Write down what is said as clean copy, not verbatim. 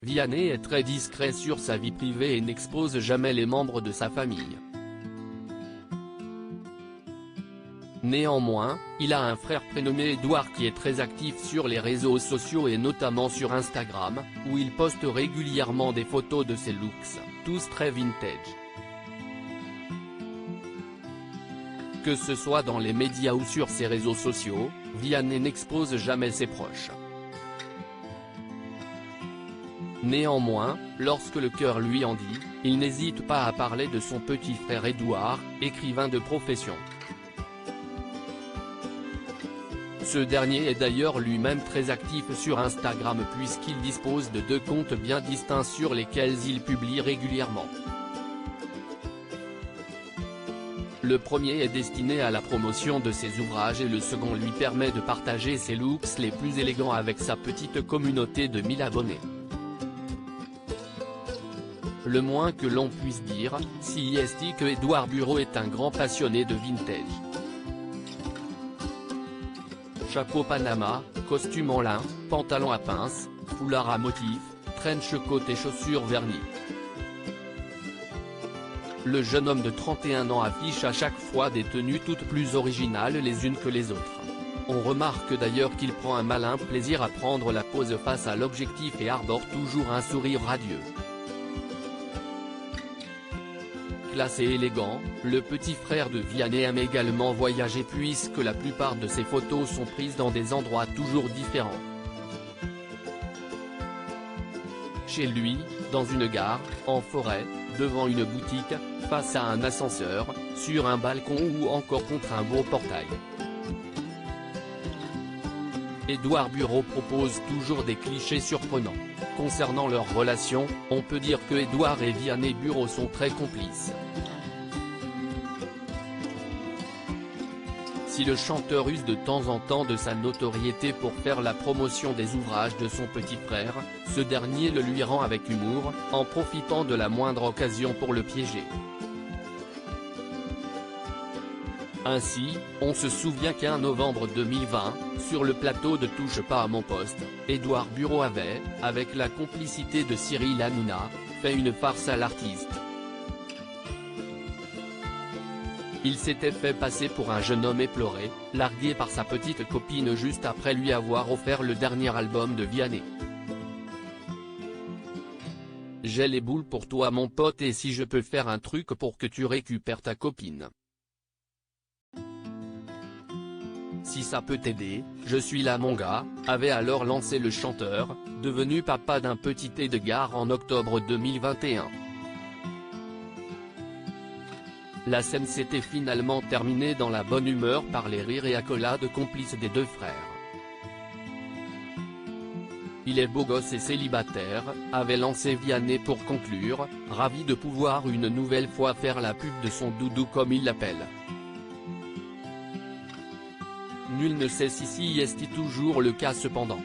Vianney est très discret sur sa vie privée et n'expose jamais les membres de sa famille. Néanmoins, il a un frère prénommé Edouard qui est très actif sur les réseaux sociaux et notamment sur Instagram, où il poste régulièrement des photos de ses looks, tous très vintage. Que ce soit dans les médias ou sur ses réseaux sociaux, Vianney n'expose jamais ses proches. Néanmoins, lorsque le cœur lui en dit, il n'hésite pas à parler de son petit frère Edouard, écrivain de profession. Ce dernier est d'ailleurs lui-même très actif sur Instagram puisqu'il dispose de 2 comptes bien distincts sur lesquels il publie régulièrement. Le premier est destiné à la promotion de ses ouvrages et le second lui permet de partager ses looks les plus élégants avec sa petite communauté de 1000 abonnés. Le moins que l'on puisse dire, c'est que Edouard Bureau est un grand passionné de vintage. Chapeau Panama, costume en lin, pantalon à pince, foulard à motifs, trench coat et chaussures vernies. Le jeune homme de 31 ans affiche à chaque fois des tenues toutes plus originales les unes que les autres. On remarque d'ailleurs qu'il prend un malin plaisir à prendre la pose face à l'objectif et arbore toujours un sourire radieux. Classe et élégant, le petit frère de Vianney aime également voyager puisque la plupart de ses photos sont prises dans des endroits toujours différents. Chez lui, dans une gare, en forêt, devant une boutique, face à un ascenseur, sur un balcon ou encore contre un beau portail. Edouard Bureau propose toujours des clichés surprenants. Concernant leur relation, on peut dire que Edouard et Vianney Bureau sont très complices. Si le chanteur use de temps en temps de sa notoriété pour faire la promotion des ouvrages de son petit frère, ce dernier le lui rend avec humour, en profitant de la moindre occasion pour le piéger. Ainsi, on se souvient qu'un novembre 2020, sur le plateau de Touche pas à mon poste, Edouard Bureau avait, avec la complicité de Cyril Hanouna, fait une farce à l'artiste. Il s'était fait passer pour un jeune homme éploré, largué par sa petite copine juste après lui avoir offert le dernier album de Vianney. J'ai les boules pour toi mon pote et si je peux faire un truc pour que tu récupères ta copine. Si ça peut t'aider, je suis là mon gars, avait alors lancé le chanteur, devenu papa d'un petit aide de gare en octobre 2021. La scène s'était finalement terminée dans la bonne humeur par les rires et accolades complices des 2 frères. Il est beau gosse et célibataire, avait lancé Vianney pour conclure, ravi de pouvoir une nouvelle fois faire la pub de son doudou comme il l'appelle. Nul ne sait si c'est toujours le cas cependant.